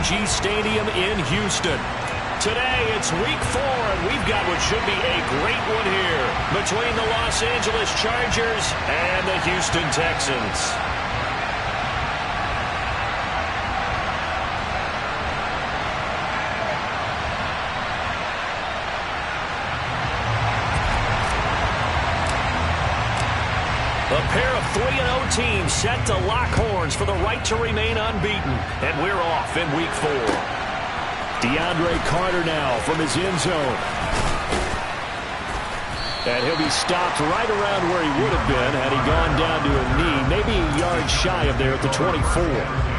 AT&T Stadium in Houston. Today, it's week 4, and we've got what should be a great one here between the Los Angeles Chargers and the Houston Texans. A pair of 3-0 teams set to lock horns for the right to remain unbeaten. And we're off in week 4. DeAndre Carter now from his end zone. And he'll be stopped right around where he would have been had he gone down to a knee, maybe a yard shy of there at the 24.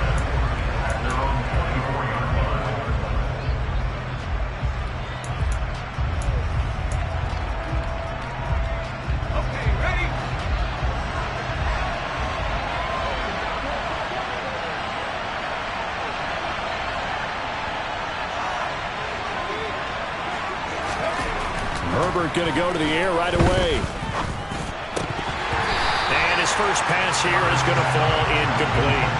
Herbert going to go to the air right away. And his first pass here is going to fall incomplete.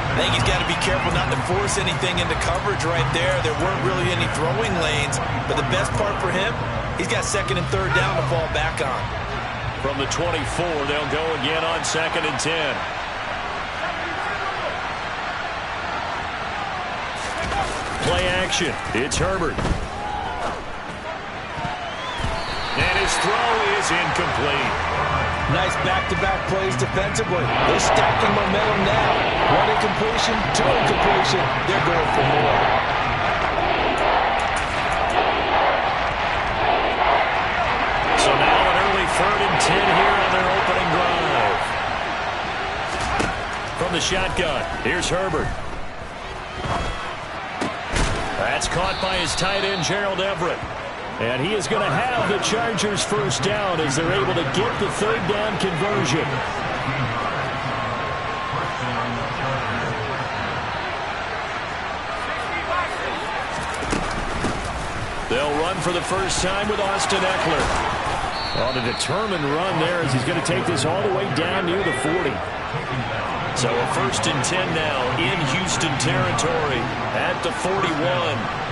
I think he's got to be careful not to force anything into coverage right there. There weren't really any throwing lanes. But the best part for him, he's got second and third down to fall back on. From the 24, they'll go again on 2nd and 10. Play action. It's Herbert. And his throw is incomplete. Nice back-to-back plays defensively. They're stacking momentum now. 1 incompletion, 2 incompletion. They're going for more. So now an early 3rd and 10 here on their opening drive. From the shotgun, here's Herbert. That's caught by his tight end, Gerald Everett. And he is going to have the Chargers first down as they're able to get the 3rd down conversion. They'll run for the first time with Austin Ekeler. On a determined run there as he's going to take this all the way down near the 40. So a 1st and 10 now in Houston territory at the 41.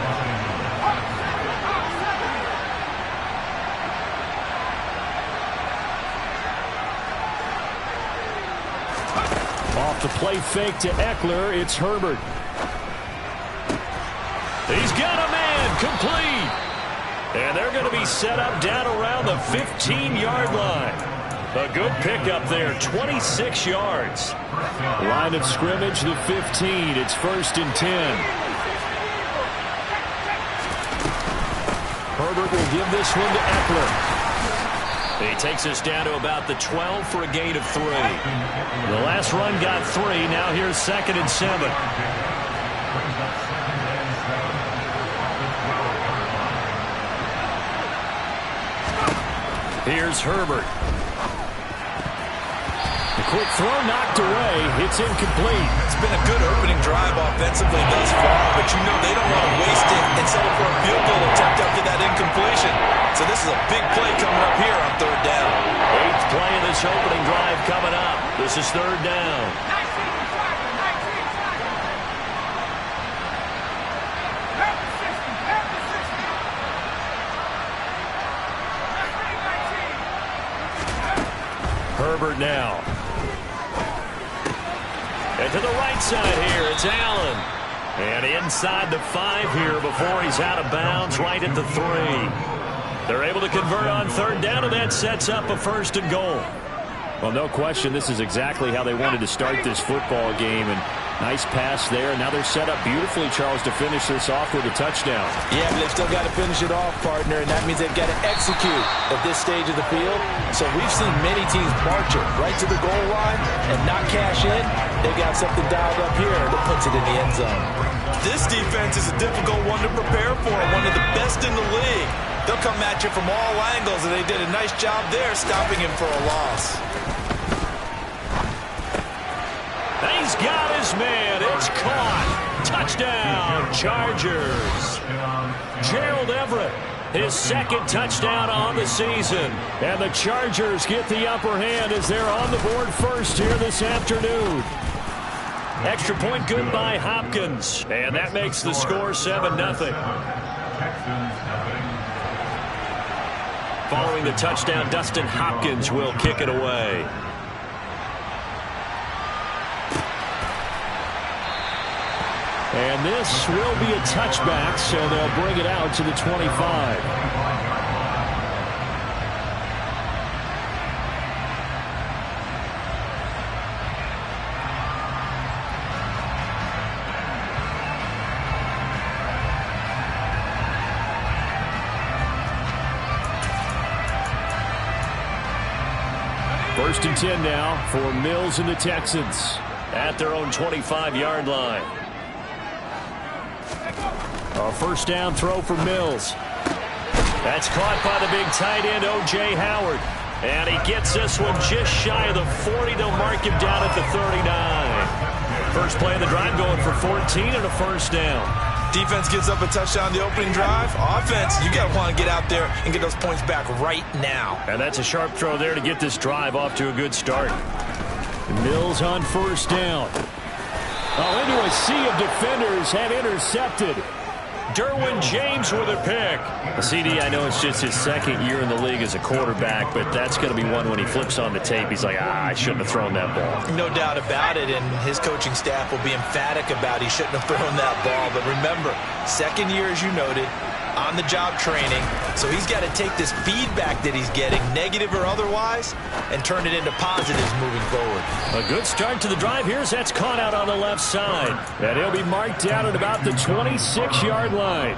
Off the play fake to Ekeler, it's Herbert. He's got a man, complete. And they're going to be set up down around the 15-yard line. A good pickup there, 26 yards. Line of scrimmage, the 15. It's 1st and 10. Herbert will give this one to Ekeler. He takes us down to about the 12 for a gain of 3. The last run got 3. Now here's 2nd and 7. Here's Herbert. The quick throw knocked away. It's incomplete. It's been a good opening drive offensively thus far, but you know they don't want to waste it and settle for a field goal attempt after that incompletion. So this is a big play coming up here on 3rd down. 8th play of this opening drive coming up. This is 3rd down. Herbert now. And to the right side here, it's Allen. And inside the 5 here before he's out of bounds, right at the 3. They're able to convert on 3rd down, and that sets up a 1st and goal. Well, no question, this is exactly how they wanted to start this football game. And nice pass there. Now they're set up beautifully, Charles, to finish this off with a touchdown. Yeah, but they've still got to finish it off, partner, and that means they've got to execute at this stage of the field. So we've seen many teams march it right to the goal line and not cash in. They've got something dialed up here that puts it in the end zone. This defense is a difficult one to prepare for, one of the best in the league. They'll come at you from all angles, and they did a nice job there stopping him for a loss. He's got his man. It's caught. Touchdown, Chargers. Gerald Everett, his 2nd touchdown on the season. And the Chargers get the upper hand as they're on the board first here this afternoon. Extra point good by Hopkins. And that makes the score 7-0. Following the touchdown, Dustin Hopkins will kick it away. And this will be a touchback, so they'll bring it out to the 25. First and 10 now for Mills and the Texans at their own 25-yard line. A first down throw for Mills. That's caught by the big tight end, O.J. Howard. And he gets this one just shy of the 40. They'll mark him down at the 39. First play of the drive going for 14 and a first down. Defense gives up a touchdown the opening drive. Offense, you got to want to get out there and get those points back right now. And that's a sharp throw there to get this drive off to a good start. Mills on first down. Oh, into a sea of defenders and intercepted. Derwin James with a pick. CD, I know it's just his second year in the league as a quarterback, but that's going to be one when he flips on the tape. He's like, I shouldn't have thrown that ball. No doubt about it, and his coaching staff will be emphatic about he shouldn't have thrown that ball. But remember, second year, as you noted, on-the-job training, so he's got to take this feedback that he's getting, negative or otherwise, and turn it into positives moving forward. A good start to the drive here as that's caught out on the left side. And he'll be marked down at about the 26-yard line.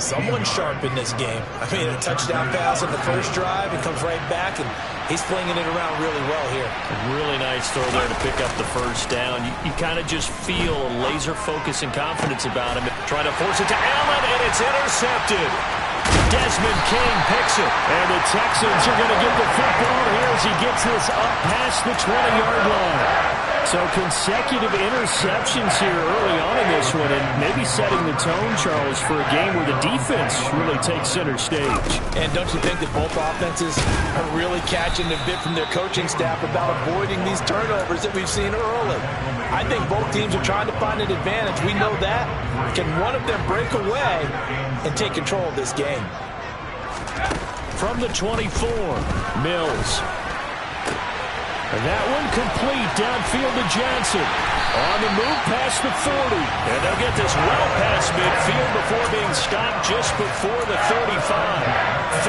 Someone's sharp in this game. I mean, a touchdown pass on the first drive, and comes right back, and he's flinging it around really well here. A really nice throw there to pick up the first down. You kind of just feel a laser focus and confidence about him. Trying to force it to Allen, and it's intercepted. Desmond King picks it, and the Texans are going to get the football here as he gets this up past the 20-yard line. So consecutive interceptions here early on in this one, and maybe setting the tone, Charles, for a game where the defense really takes center stage. And don't you think that both offenses are really catching the bit from their coaching staff about avoiding these turnovers that we've seen early? I think both teams are trying to find an advantage. We know that. Can one of them break away and take control of this game? From the 24, Mills. And that one complete downfield to Johnson. On the move past the 40. And they'll get this well past midfield before being stopped just before the 35.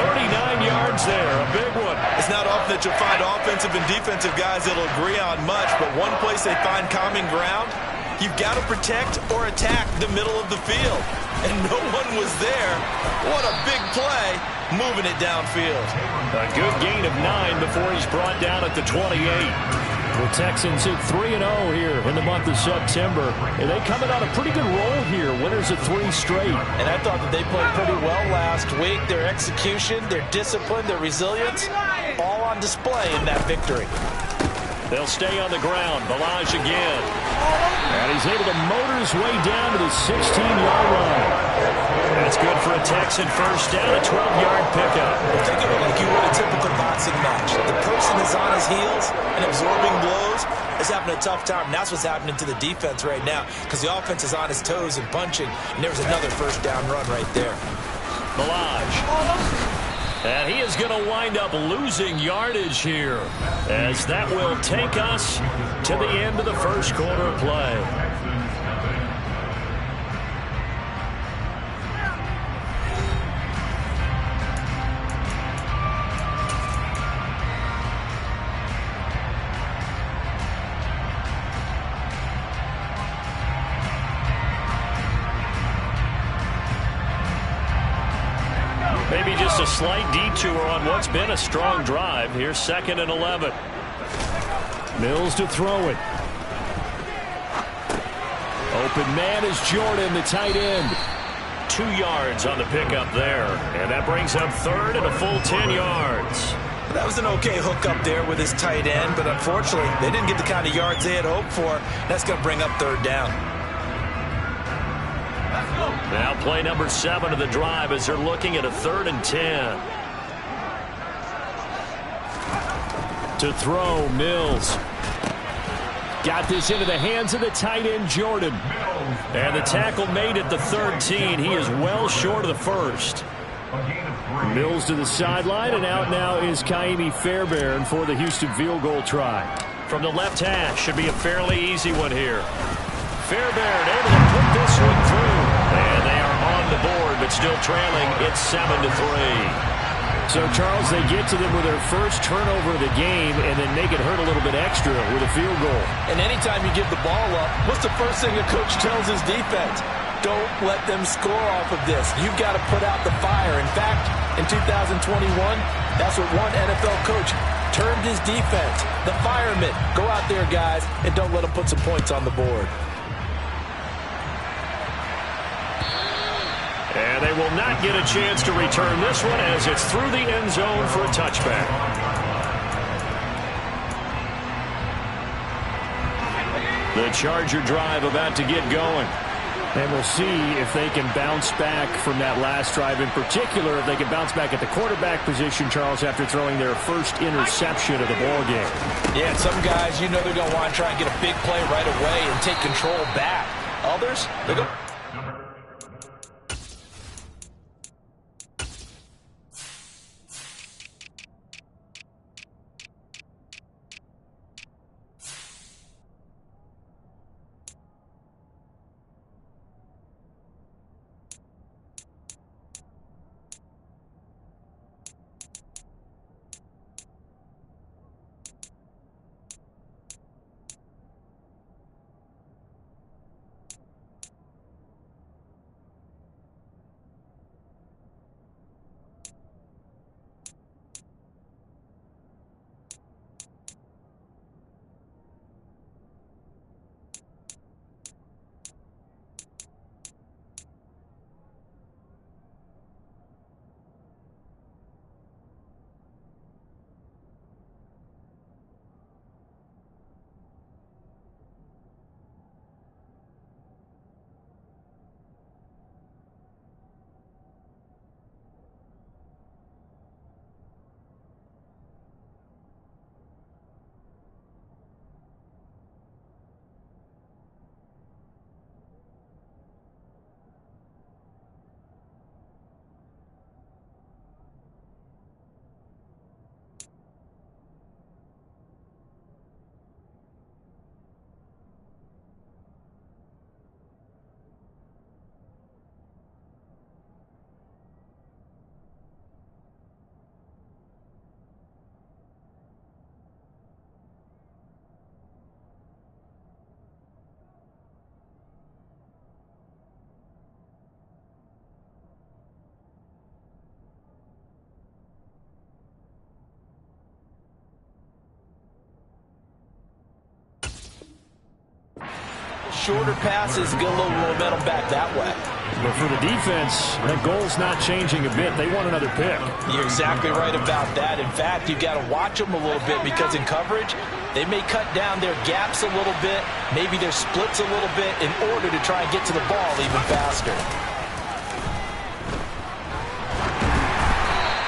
39 yards there, a big one. It's not often that you'll find offensive and defensive guys that'll agree on much, but one place they find common ground, you've got to protect or attack the middle of the field. And no one was there. What a big play, moving it downfield. A good gain of 9 before he's brought down at the 28. The Texans hit 3-0 here in the month of September. And they coming on a pretty good roll here. Winners of 3 straight. And I thought that they played pretty well last week. Their execution, their discipline, their resilience, all on display in that victory. They'll stay on the ground. Balaj again. And he's able to motor his way down to the 16-yard line. That's good for a Texan first down, a 12-yard pickup. Think of it like you would a typical boxing match. The person is on his heels and absorbing blows is having a tough time. And that's what's happening to the defense right now because the offense is on his toes and punching. And there's another first down run right there. Balaj. And he is going to wind up losing yardage here as that will take us to the end of the first quarter of play. Maybe just a slight detour on what's been a strong drive. Here's 2nd and 11. Mills to throw it. Open man is Jordan, the tight end. 2 yards on the pickup there. And that brings up 3rd and a full 10 yards. That was an okay hook up there with his tight end, but unfortunately, they didn't get the kind of yards they had hoped for. That's going to bring up 3rd down. Now play number 7 of the drive as they're looking at a 3rd and 10. To throw, Mills. Got this into the hands of the tight end, Jordan. And the tackle made at the 13. He is well short of the first. Mills to the sideline, and out now is Ka'imi Fairbairn for the Houston field goal try. From the left hash, should be a fairly easy one here. Fairbairn able to put this one through. And they are on the board, but still trailing. It's 7-3. So, Charles, they get to them with their first turnover of the game and then make it hurt a little bit extra with a field goal. And anytime you give the ball up, what's the first thing a coach tells his defense? Don't let them score off of this. You've got to put out the fire. In fact, in 2021, that's what one NFL coach termed his defense. The firemen. Go out there, guys, and don't let them put some points on the board. And they will not get a chance to return this one as it's through the end zone for a touchback. The Charger drive about to get going. And we'll see if they can bounce back from that last drive. In particular, if they can bounce back at the quarterback position, Charles, after throwing their first interception of the ball game. Yeah, and some guys, you know they're going to want to try and get a big play right away and take control back. Others, they're going to... Shorter passes get a little momentum back that way. But for the defense, that goal's not changing a bit. They want another pick. You're exactly right about that. In fact, you've got to watch them a little bit because in coverage, they may cut down their gaps a little bit, maybe their splits a little bit in order to try and get to the ball even faster.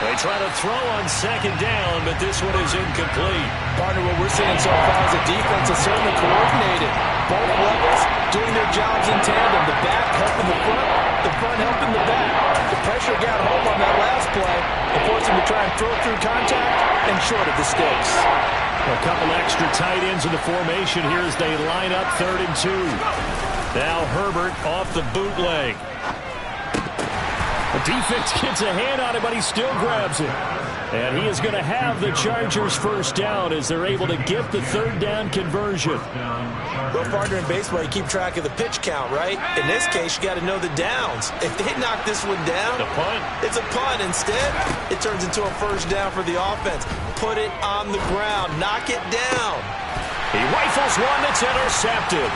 They try to throw on second down, but this one is incomplete. Partner, what we're seeing so far is the defense is certainly coordinated. Both levels doing their jobs in tandem. The back helping the front helping the back. The pressure got home on that last play and forced him to try and throw through contact and short of the sticks. A couple extra tight ends in the formation here as they line up 3rd and 2. Now Herbert off the bootleg. The defense gets a hand on it, but he still grabs it. And he is going to have the Chargers first down as they're able to get the 3rd down conversion. Well, partner, in baseball, you keep track of the pitch count, right? In this case, you got to know the downs. If they knock this one down, a punt. It's a punt. Instead, it turns into a first down for the offense. Put it on the ground. Knock it down. He rifles one that's intercepted.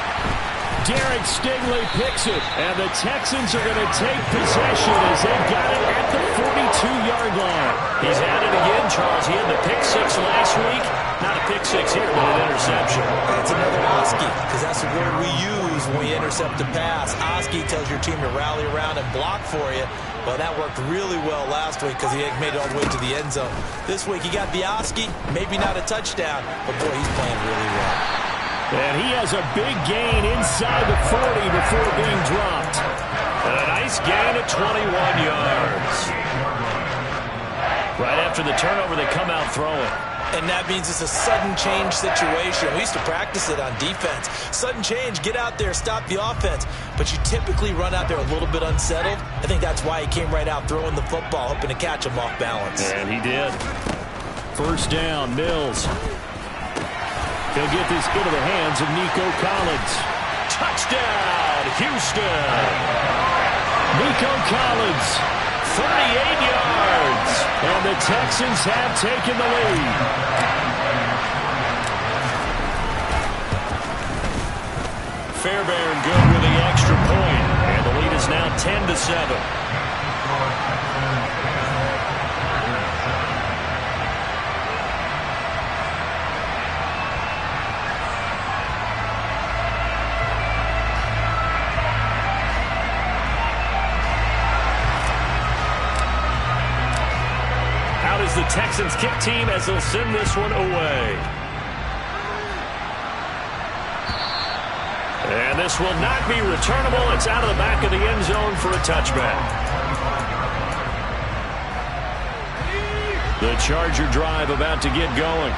Derek Stingley picks it, and the Texans are going to take possession as they've got it at the 42-yard line. He's at it again, Charles. He had the pick six last week. Not a pick six here, but an interception. That's another Oski, because that's the word we use when we intercept a pass. Oski tells your team to rally around and block for you. Well, that worked really well last week because he made it all the way to the end zone. This week, he got the Oski, maybe not a touchdown, but boy, he's playing really well. And he has a big gain inside the 40 before being dropped. And a nice gain of 21 yards. Right after the turnover, they come out throwing. And that means it's a sudden change situation. We used to practice it on defense. Sudden change, get out there, stop the offense. But you typically run out there a little bit unsettled. I think that's why he came right out throwing the football, hoping to catch him off balance. And he did. First down, Mills. He'll get this into the hands of Nico Collins. Touchdown, Houston. Nico Collins, 38 yards. And the Texans have taken the lead. Fairbairn good with the extra point. And the lead is now 10-7. The Texans kick team as they'll send this one away. And this will not be returnable. It's out of the back of the end zone for a touchback. The Charger drive about to get going.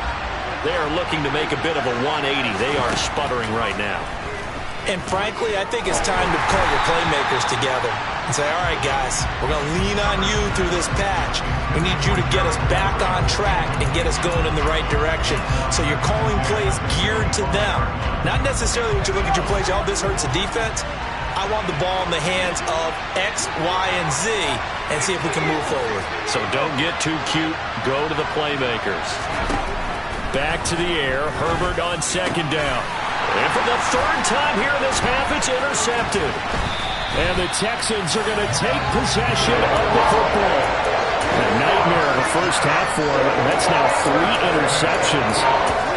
They are looking to make a bit of a 180. They are sputtering right now. And frankly, I think it's time to call your playmakers together and say, all right, guys, we're going to lean on you through this patch. We need you to get us back on track and get us going in the right direction. So you're calling plays geared to them. Not necessarily when you look at your plays, oh, this hurts the defense. I want the ball in the hands of X, Y, and Z and see if we can move forward. So don't get too cute. Go to the playmakers. Back to the air. Herbert on second down. And for the third time here in this half, it's intercepted. And the Texans are going to take possession of the football. A nightmare of a first half for him. That's now 3 interceptions.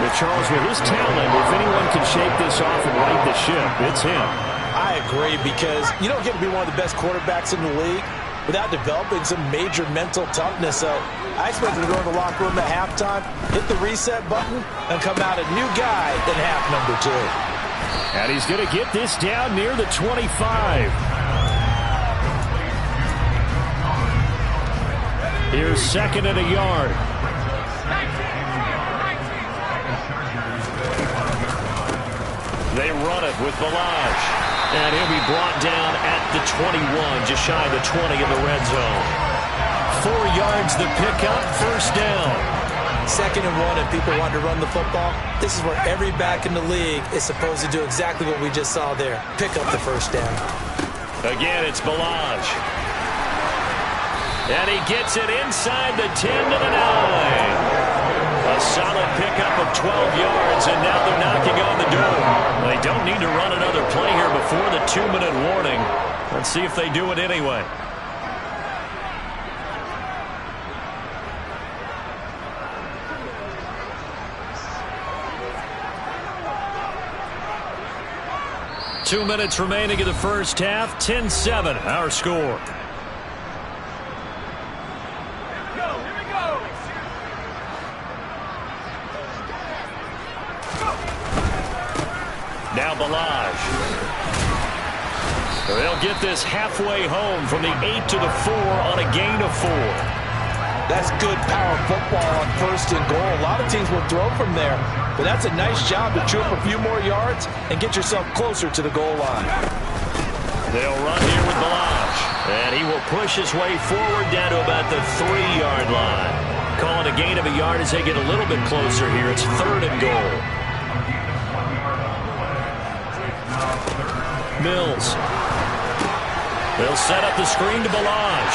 But Charles, with his talent, if anyone can shake this off and right the ship, it's him. I agree, because you don't get to be one of the best quarterbacks in the league without developing some major mental toughness. So I expect him to go in the locker room at halftime, hit the reset button, and come out a new guy in half number 2. And he's going to get this down near the 25. Here's second and a yard. They run it with Balaj. And he'll be brought down at the 21, just shy of the 20 in the red zone. 4 yards the pickup, first down. Second and 1, and people want to run the football. This is where every back in the league is supposed to do exactly what we just saw there. Pick up the first down. Again, it's Balaj. And he gets it inside the 10 to the 9. A solid pickup of 12 yards, and now they're knocking on the door. They don't need to run another play here before the 2-minute warning. Let's see if they do it anyway. Two minutes remaining in the first half. 10-7, our score. Now Balaj. They'll get this halfway home from the 8 to the 4 on a gain of 4. That's good power football on first and goal. A lot of teams will throw from there, but that's a nice job to chew up a few more yards and get yourself closer to the goal line. They'll run here with Balaj, and he will push his way forward down to about the 3-yard line. Calling a gain of a yard as they get a little bit closer here. It's third and goal. Mills. They'll set up the screen to Balaj.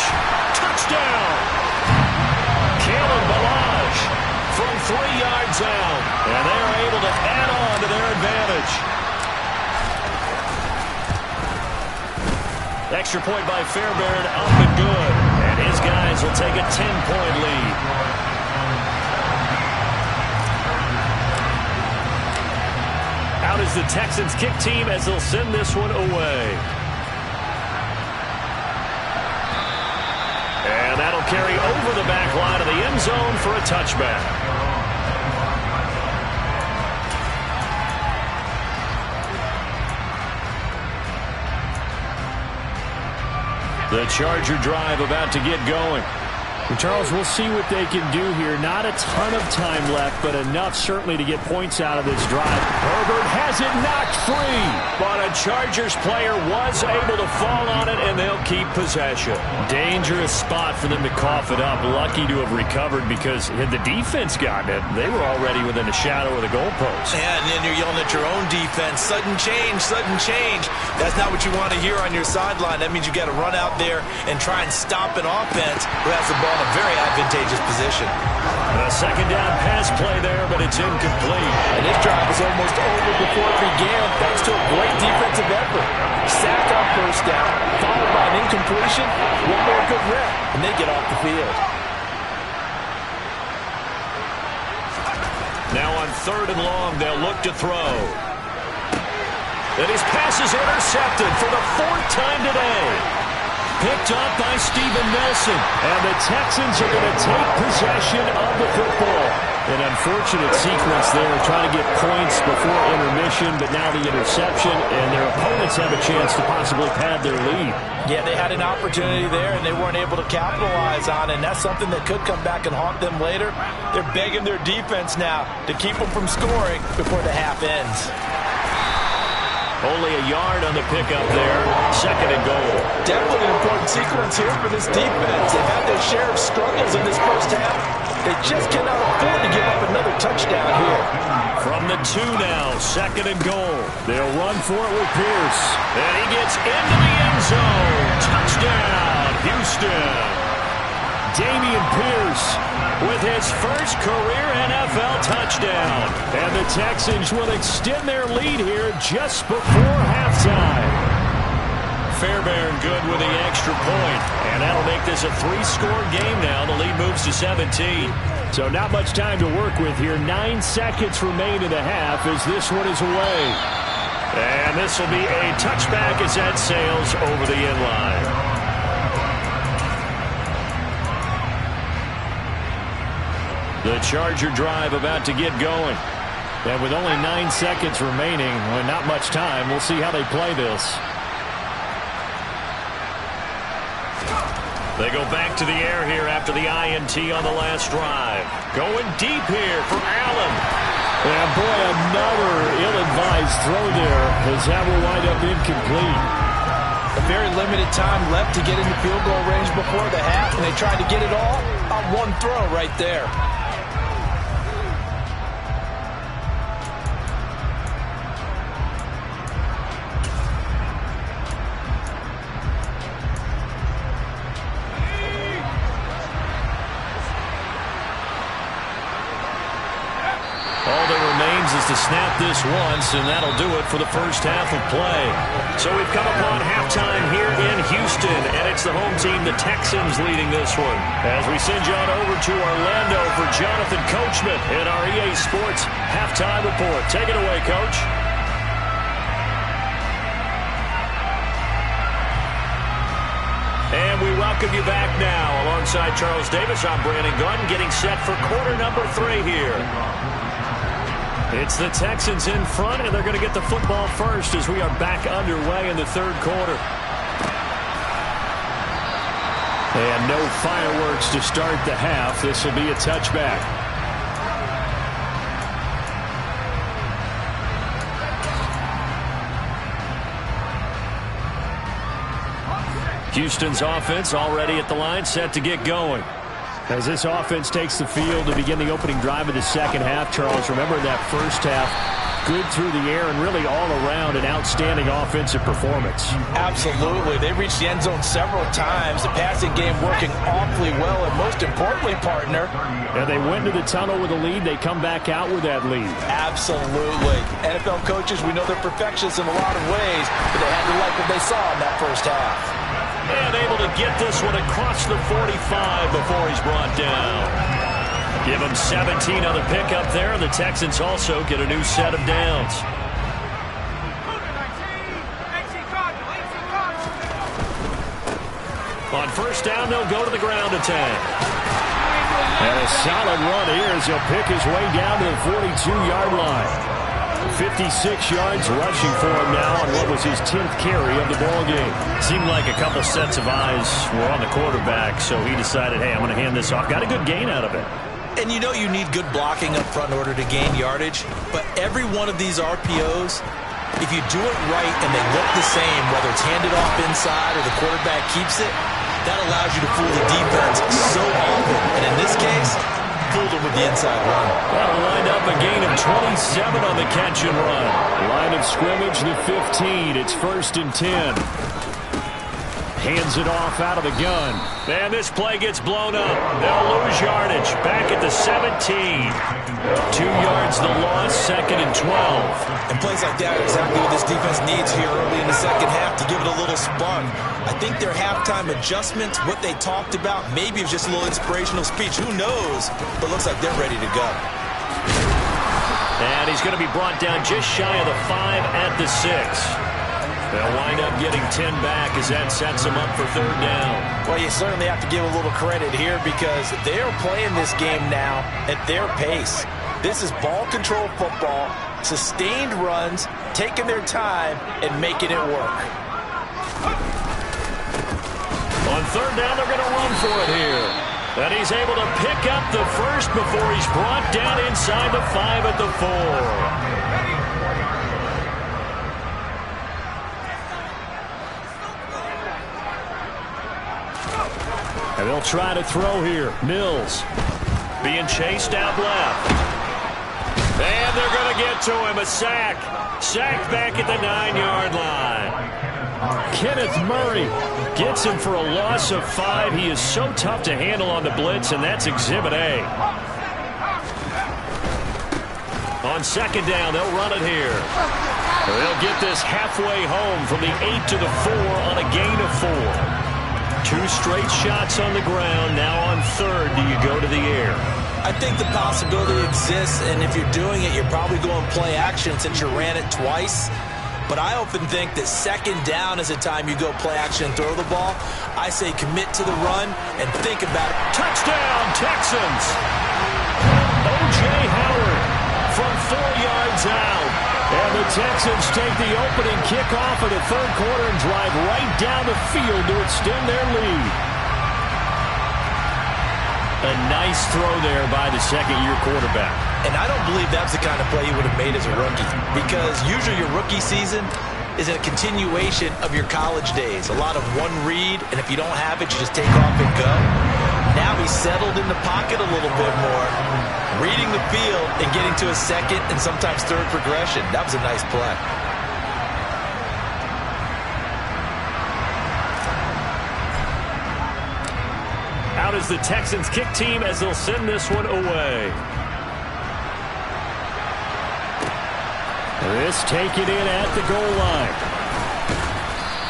Touchdown! Kalen Balaj from 3 yards out. And they are able to add on to their advantage. Extra point by Fairbairn, up and good. And his guys will take a 10-point lead. Out is the Texans kick team as they'll send this one away. And that'll carry over the back line of the end zone for a touchback. The Charger drive about to get going. And Charles, we'll see what they can do here. Not a ton of time left, but enough certainly to get points out of this drive. Herbert has it knocked free, but a Chargers player was able to fall on it, and they'll keep possession. Dangerous spot for them to cough it up. Lucky to have recovered because had the defense gotten it, they were already within a shadow of the goalpost. Yeah, and then you're yelling at your own defense. Sudden change, sudden change. That's not what you want to hear on your sideline. That means you got to run out there and try and stop an offense who has the ball in a very advantageous position. A second down pass play there, but it's incomplete. And this drive was almost over before it began thanks to a great defensive effort. Sack on first down, followed by an incompletion, one more good rep, and they get off the field. Now on 3rd and long, they'll look to throw. And his pass is intercepted for the 4th time today. Picked up by Steven Nelson. And the Texans are going to take possession of the football. An unfortunate sequence there, trying to get points before intermission, but now the interception, and their opponents have a chance to possibly pad their lead. Yeah, they had an opportunity there, and they weren't able to capitalize on it, and that's something that could come back and haunt them later. They're begging their defense now to keep them from scoring before the half ends. Only a yard on the pickup there. 2nd and goal. Definitely an important sequence here for this defense. They've had their share of struggles in this first half. They just cannot afford to give up another touchdown here. From the 2 now, 2nd and goal. They'll run for it with Pierce. And he gets into the end zone. Touchdown, Houston. Dameon Pierce with his first career NFL touchdown. And the Texans will extend their lead here just before halftime. Fairbairn good with the extra point. And that'll make this a 3-score game now. The lead moves to 17. So not much time to work with here. 9 seconds remain in the half as this one is away. And this will be a touchback as that sails over the end line. The Charger drive about to get going. And with only 9 seconds remaining, well, not much time, we'll see how they play this. They go back to the air here after the INT on the last drive. Going deep here for Allen. And boy, another ill-advised throw there as that will wind up incomplete. A very limited time left to get into field goal range before the half, and they tried to get it all on one throw right there. Is to snap this once, and that'll do it for the first half of play. So we've come upon halftime here in Houston, and it's the home team, the Texans, leading this one. As we send you on over to Orlando for Jonathan Coachman in our EA Sports Halftime Report. Take it away, Coach. And we welcome you back now. Alongside Charles Davis, I'm Brandon Gaudin, getting set for quarter number 3 here. It's the Texans in front, and they're going to get the football first as we are back underway in the 3rd quarter. And no fireworks to start the half. This will be a touchback. Houston's offense already at the line, set to get going. As this offense takes the field to begin the opening drive of the second half, Charles, remember that first half, good through the air and really all around an outstanding offensive performance. Absolutely. They reached the end zone several times. The passing game working awfully well, and most importantly, partner. And they went to the tunnel with a lead. They come back out with that lead. Absolutely. NFL coaches, we know they're perfectionists in a lot of ways, but they had to like what they saw in that first half. And able to get this one across the 45 before he's brought down. Give him 17 on the pickup there. The Texans also get a new set of downs. On first down, they'll go to the ground attack. And a solid run here as he'll pick his way down to the 42-yard line. 56 yards rushing for him now on what was his 10th carry of the ball game. Seemed like a couple sets of eyes were on the quarterback, so he decided, hey, I'm going to hand this off. Got a good gain out of it. And you know you need good blocking up front in order to gain yardage, but every one of these RPOs, if you do it right and they look the same, whether it's handed off inside or the quarterback keeps it, that allows you to fool the defense so often. And in this case, fooled him with the inside run. Well, lined up a gain of 27 on the catch and run. Line of scrimmage, the 15. It's 1st and 10. Hands it off out of the gun. And this play gets blown up. They'll lose yardage. Back at the 17. 2 yards the loss, 2nd and 12. And plays like that are exactly what this defense needs here early in the second half to give it a little spark. I think their halftime adjustments, what they talked about, maybe it was just a little inspirational speech. Who knows? But looks like they're ready to go. And he's going to be brought down just shy of the 5 at the 6. They'll wind up getting 10 back as that sets them up for 3rd down. Well, you certainly have to give a little credit here because they're playing this game now at their pace. This is ball control football, sustained runs, taking their time, and making it work. On 3rd down, they're going to run for it here. And he's able to pick up the first before he's brought down inside the 5 at the 4. And they'll try to throw here. Mills being chased out left. And they're going to get to him. A sack. Sacked back at the 9-yard line. Kenneth Murray gets him for a loss of 5. He is so tough to handle on the blitz, and that's Exhibit A. On 2nd down, they'll run it here. They'll get this halfway home from the 8 to the 4 on a gain of 4. 2 straight shots on the ground. Now on 3rd, do you go to the air? I think the possibility exists, and if you're doing it, you're probably going play action since you ran it twice. But I often think that 2nd down is the time you go play action and throw the ball. I say commit to the run and think about it. Touchdown, Texans! O.J. Howard from 4 yards out. And the Texans take the opening kickoff of the 3rd quarter and drive right down the field to extend their lead. A nice throw there by the 2nd-year quarterback. And I don't believe that's the kind of play you would have made as a rookie, because usually your rookie season is a continuation of your college days. A lot of one read, and if you don't have it, you just take off and go. Now he's settled in the pocket a little bit more, reading the field and getting to a 2nd and sometimes 3rd progression. That was a nice play. Out is the Texans kick team as they'll send this one away. This taken in at the goal line.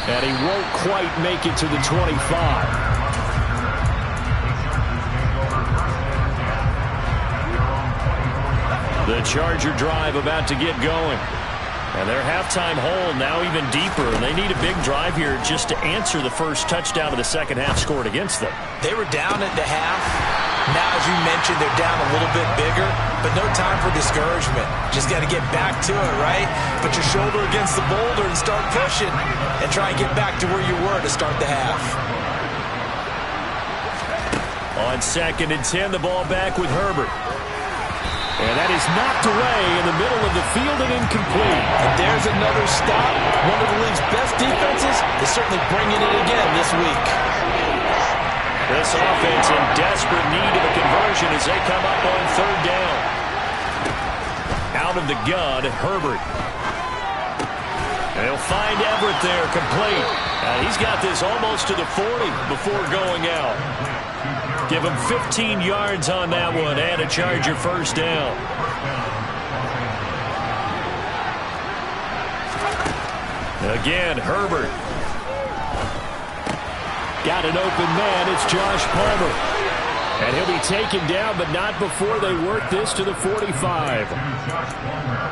And he won't quite make it to the 25. The Charger drive about to get going. And their halftime hole now even deeper. And they need a big drive here just to answer the first touchdown of the second half scored against them. They were down at the half. Now, as you mentioned, they're down a little bit bigger, but no time for discouragement. Just got to get back to it, right? Put your shoulder against the boulder and start pushing and try and get back to where you were to start the half. On 2nd and 10, the ball back with Herbert. And that is knocked away in the middle of the field and incomplete. And there's another stop. One of the league's best defenses is certainly bringing it again this week. This offense in desperate need of a conversion as they come up on 3rd down. Out of the gun, Herbert. They'll find Everett there, complete. He's got this almost to the 40 before going out. Give him 15 yards on that one and a Charger 1st down. Again, Herbert. Got an open man. It's Josh Palmer. And he'll be taken down, but not before they work this to the 45.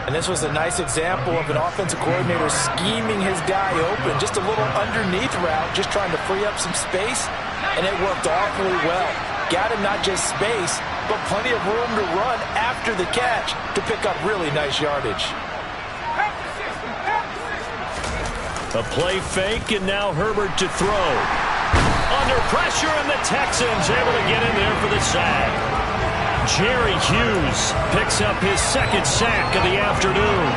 And this was a nice example of an offensive coordinator scheming his guy open. Just a little underneath route, just trying to free up some space. And it worked awfully well. Got him not just space, but plenty of room to run after the catch to pick up really nice yardage. A play fake, and now Herbert to throw. Under pressure, and the Texans able to get in there for the sack. Jerry Hughes picks up his second sack of the afternoon.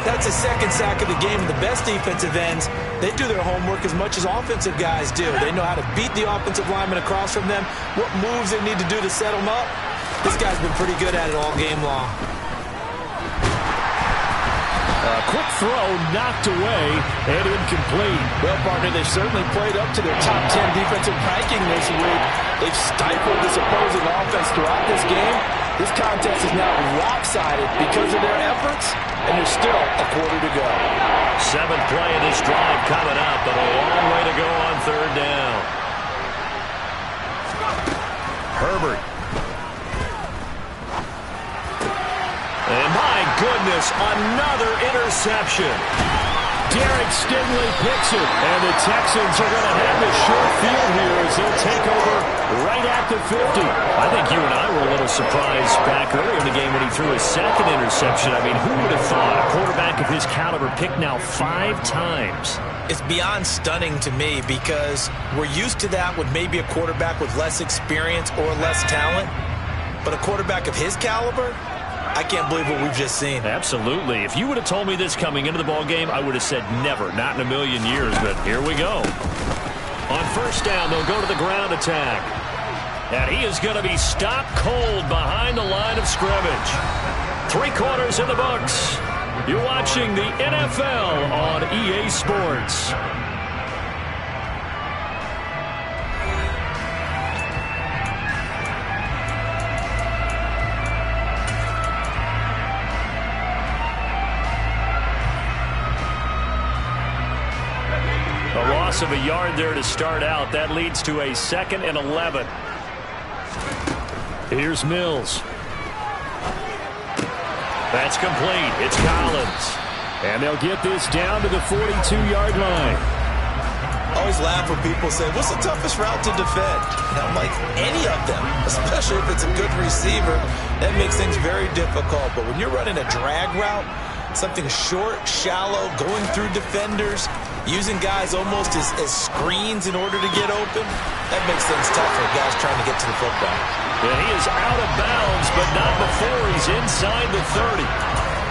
That's his second sack of the game. The best defensive ends, they do their homework as much as offensive guys do. They know how to beat the offensive lineman across from them, what moves they need to do to set them up. This guy's been pretty good at it all game long. Quick throw, knocked away, and incomplete. Well, partner, they've certainly played up to their top 10 defensive ranking this week. They've stifled this opposing offense throughout this game. This contest is now lopsided because of their efforts, and there's still a quarter to go. Seventh play of this drive coming up, but a long way to go on third down. Herbert. And my goodness, another interception. Derek Stingley picks it, and the Texans are going to have the short field here as they'll take over right at the 50. I think you and I were a little surprised back earlier in the game when he threw his second interception. I mean, who would have thought a quarterback of his caliber picked now 5 times? It's beyond stunning to me because we're used to that with maybe a quarterback with less experience or less talent. But a quarterback of his caliber, I can't believe what we've just seen. Absolutely. If you would have told me this coming into the ball game, I would have said never, not in a million years, but here we go. On first down, they'll go to the ground attack. And he is going to be stopped cold behind the line of scrimmage. 3 quarters in the books. You're watching the NFL on EA Sports. A loss of a yard there to start out. That leads to a 2nd and 11. Here's Mills. That's complete. It's Collins. And they'll get this down to the 42-yard line. I always laugh when people say, what's the toughest route to defend? And I'm like, any of them, especially if it's a good receiver. That makes things very difficult. But when you're running a drag route, something short, shallow, going through defenders, using guys almost as screens in order to get open, that makes things tough for guys trying to get to the football. Yeah, he is out of bounds, but not before he's inside the 30.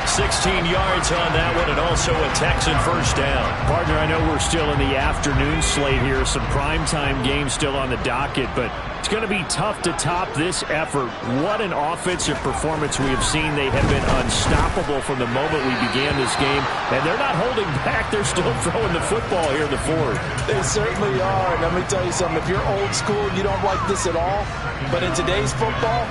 16 yards on that one, and also a Texan first down. Partner, I know we're still in the afternoon slate here. Some primetime games still on the docket, but it's going to be tough to top this effort. What an offensive performance we have seen. They have been unstoppable from the moment we began this game, and they're not holding back. They're still throwing the football here in the 4th. They certainly are, and let me tell you something. If you're old school, you don't like this at all, but in today's football,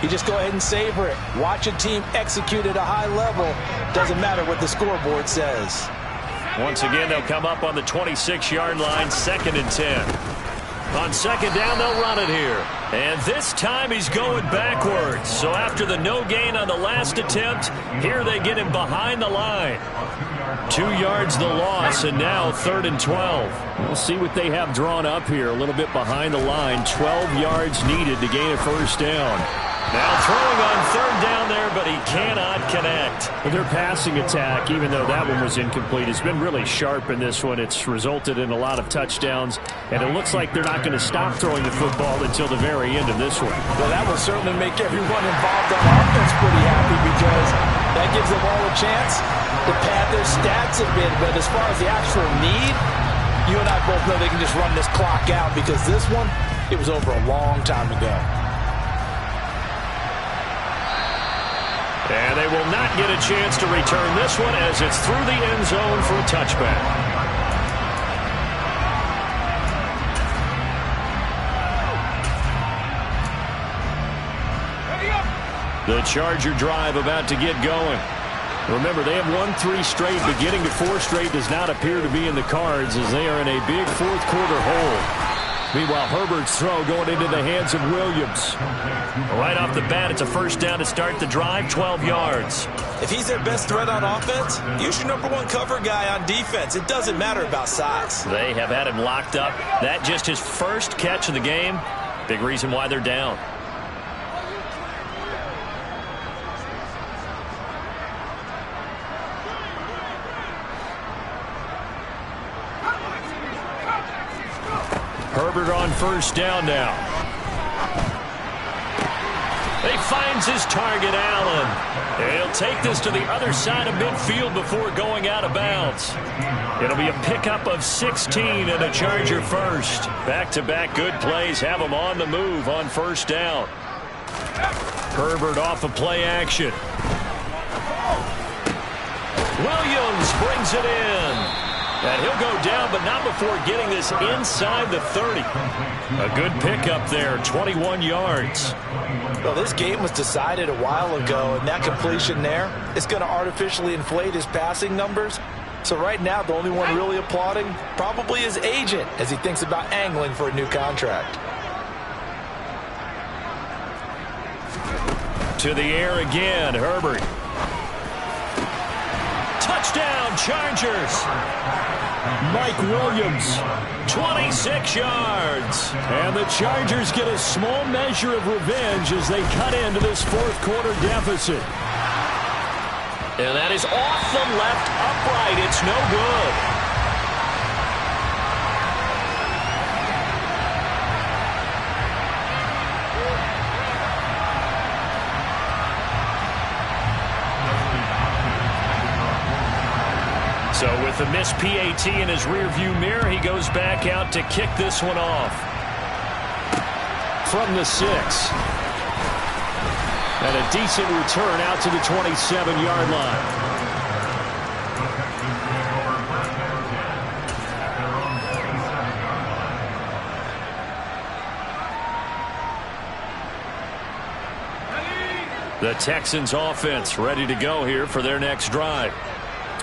you just go ahead and savor it. Watch a team execute at a high level. Doesn't matter what the scoreboard says. Once again, they'll come up on the 26-yard line, 2nd and 10. On 2nd down, they'll run it here. And this time he's going backwards. So after the no gain on the last attempt, here they get him behind the line. 2 yards the loss, and now 3rd and 12. We'll see what they have drawn up here. A little bit behind the line. 12 yards needed to gain a first down. Now throwing on 3rd down there, but he cannot connect. Their passing attack, even though that one was incomplete, has been really sharp in this one. It's resulted in a lot of touchdowns, and it looks like they're not going to stop throwing the football until the very end of this one. Well, that will certainly make everyone involved on offense pretty happy because that gives them all a chance to pad their stats a bit. But as far as the actual need, you and I both know they can just run this clock out because this one, it was over a long time ago. And they will not get a chance to return this one as it's through the end zone for a touchback. The Charger drive about to get going. Remember, they have won 3 straight, but getting to 4 straight does not appear to be in the cards as they are in a big 4th quarter hole. Meanwhile, Herbert's throw going into the hands of Williams. Right off the bat, it's a first down to start the drive, 12 yards. If he's their best threat on offense, use your #1 cover guy on defense. It doesn't matter about size. They have had him locked up. That just his first catch of the game. Big reason why they're down. Herbert on first down now. He finds his target, Allen. And he'll take this to the other side of midfield before going out of bounds. It'll be a pickup of 16 and a Charger first. Back-to-back good plays have him on the move on first down. Herbert off of play action. Williams brings it in. And he'll go down, but not before getting this inside the 30. A good pickup there, 21 yards. Well, this game was decided a while ago, and that completion there is going to artificially inflate his passing numbers. So right now, the only one really applauding probably his agent as he thinks about angling for a new contract. To the air again, Herbert. Touchdown, Chargers. Mike Williams, 26 yards. And the Chargers get a small measure of revenge as they cut into this fourth quarter deficit. And that is off the left upright. It's no good. So with the missed PAT in his rearview mirror, he goes back out to kick this one off. From the 6. And a decent return out to the 27-yard line. The Texans offense ready to go here for their next drive.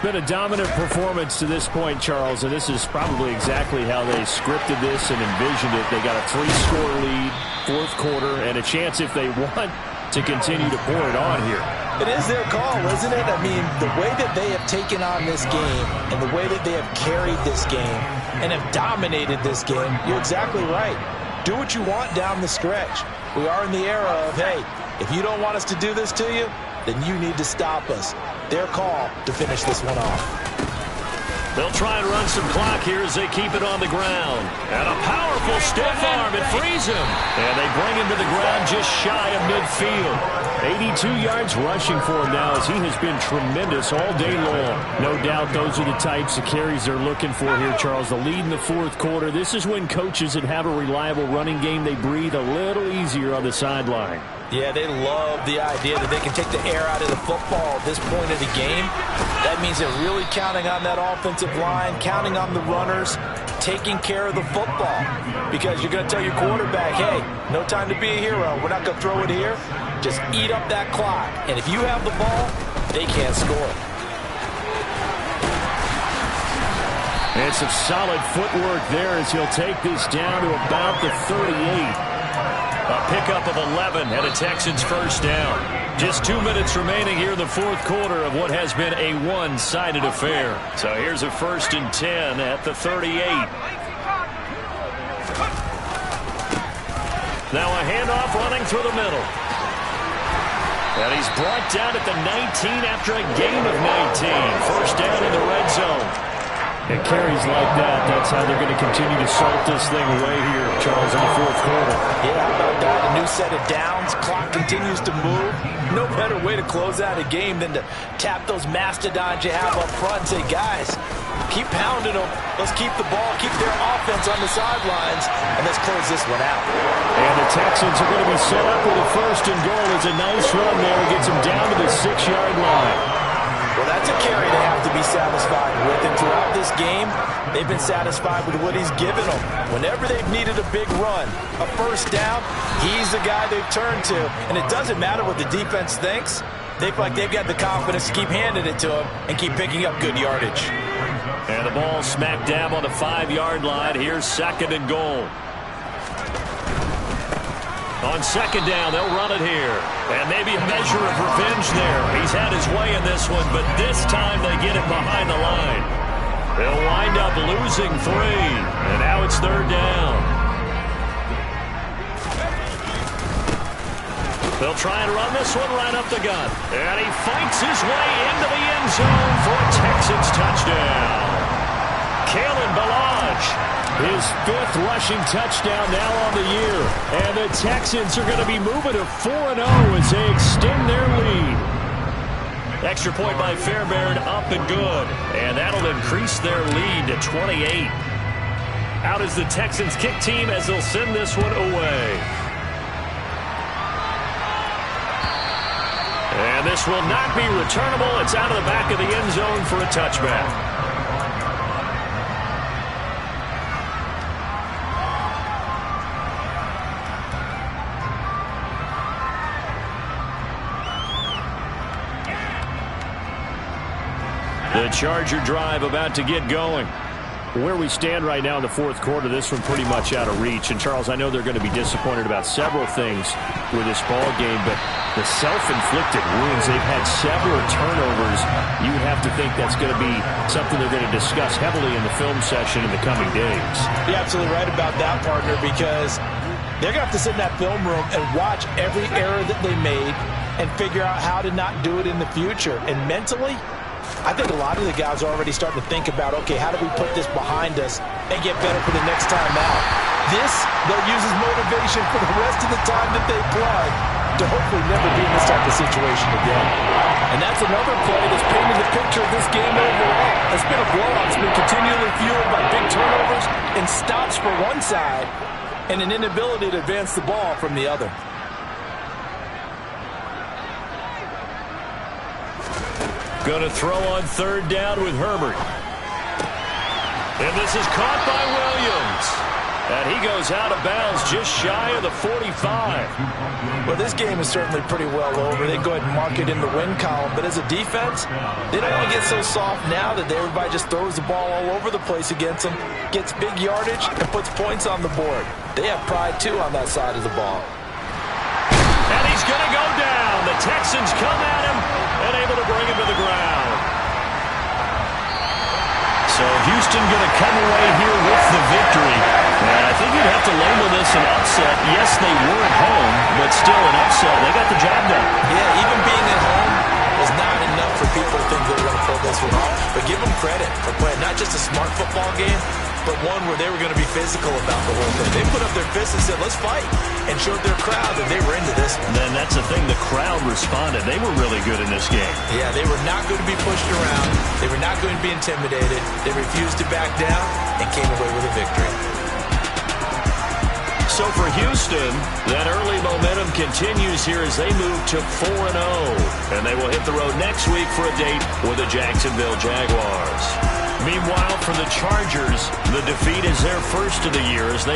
Been a dominant performance to this point, Charles, and this is probably exactly how they scripted this and envisioned it. They got a 3-score lead, fourth quarter, and a chance if they want to continue to pour it on here. It is their call, isn't it? I mean, the way that they have taken on this game and the way that they have carried this game and have dominated this game, you're exactly right. Do what you want down the stretch. We are in the era of, hey, if you don't want us to do this to you, then you need to stop us. Their call to finish this one off. They'll try and run some clock here as they keep it on the ground. And a powerful stiff arm. It frees him. And they bring him to the ground just shy of midfield. 82 yards rushing for him now as he has been tremendous all day long. No doubt those are the types of carries they're looking for here, Charles. The lead in the fourth quarter. This is when coaches that have a reliable running game, they breathe a little easier on the sideline. Yeah, they love the idea that they can take the air out of the football at this point of the game. That means they're really counting on that offensive line, counting on the runners, taking care of the football. Because you're going to tell your quarterback, hey, no time to be a hero. We're not going to throw it here. Just eat up that clock. And if you have the ball, they can't score. And some solid footwork there as he'll take this down to about the 38. A pickup of 11 and a Texans first down. Just 2 minutes remaining here in the fourth quarter of what has been a one-sided affair. So here's a 1st and 10 at the 38. Now a handoff running through the middle. And he's brought down at the 19 after a gain of 19. First down in the red zone. And carries like that, that's how they're going to continue to salt this thing away here, Charles, in the fourth quarter. Yeah, how about that? A new set of downs. Clock continues to move. No better way to close out a game than to tap those mastodons you have up front and say, guys, keep pounding them. Let's keep the ball, keep their offense on the sidelines, and let's close this one out. And the Texans are going to be set up with a 1st and goal. It's a nice run there. It gets them down to the 6-yard line. Well, that's a carry they have to be satisfied with. And throughout this game, they've been satisfied with what he's given them. Whenever they've needed a big run, a first down, he's the guy they've turned to. And it doesn't matter what the defense thinks. They feel like they've got the confidence to keep handing it to him and keep picking up good yardage. And the ball smack dab on the 5-yard line. Here's 2nd and goal. On 2nd down, they'll run it here. And maybe a measure of revenge there. He's had his way in this one, but this time they get it behind the line. They'll wind up losing 3. And now it's 3rd down. They'll try and run this one right up the gut. And he fights his way into the end zone for a Texans touchdown. Kalen Ballage His 5th rushing touchdown now on the year. And the Texans are going to be moving to 4-0 as they extend their lead. Extra point by Fairbairn, up and good. And that'll increase their lead to 28. Out is the Texans kick team as they'll send this one away. And this will not be returnable. It's out of the back of the end zone for a touchback. The Charger drive about to get going. Where we stand right now in the fourth quarter, this one pretty much out of reach. And, Charles, I know they're going to be disappointed about several things with this ball game, but the self-inflicted wounds, they've had several turnovers. You would have to think that's going to be something they're going to discuss heavily in the film session in the coming days. You're absolutely right about that, partner, because they're going to have to sit in that film room and watch every error that they made and figure out how to not do it in the future. And mentally, I think a lot of the guys are already starting to think about, okay, how do we put this behind us and get better for the next time out? This, they'll use as motivation for the rest of the time that they play to hopefully never be in this type of situation again. And that's another play that's painted the picture of this game overall. It's been a blowout. It's been continually fueled by big turnovers and stops for one side and an inability to advance the ball from the other. Going to throw on third down with Herbert. And this is caught by Williams. And he goes out of bounds just shy of the 45. Well, this game is certainly pretty well over. They go ahead and mark it in the win column. But as a defense, they don't want to get so soft now that everybody just throws the ball all over the place against them, gets big yardage, and puts points on the board. They have pride, too, on that side of the ball. And he's going to go down. The Texans come at him and able to bring him to the ground. So Houston going to come away here with the victory. And I think you'd have to label this an upset. Yes, they were at home, but still an upset. They got the job done. Yeah, even being at home was not enough for people to think they were going to pull this one off. But give them credit for playing not just a smart football game, but one where they were going to be physical about the whole thing. They put up their fists and said, let's fight, and showed their crowd that they were into this one. Then that's the thing, the crowd responded. They were really good in this game. Yeah, they were not going to be pushed around. They were not going to be intimidated. They refused to back down and came away with a victory. So for Houston, that early momentum continues here as they move to 4-0. And they will hit the road next week for a date with the Jacksonville Jaguars. Meanwhile, for the Chargers, the defeat is their first of the year as they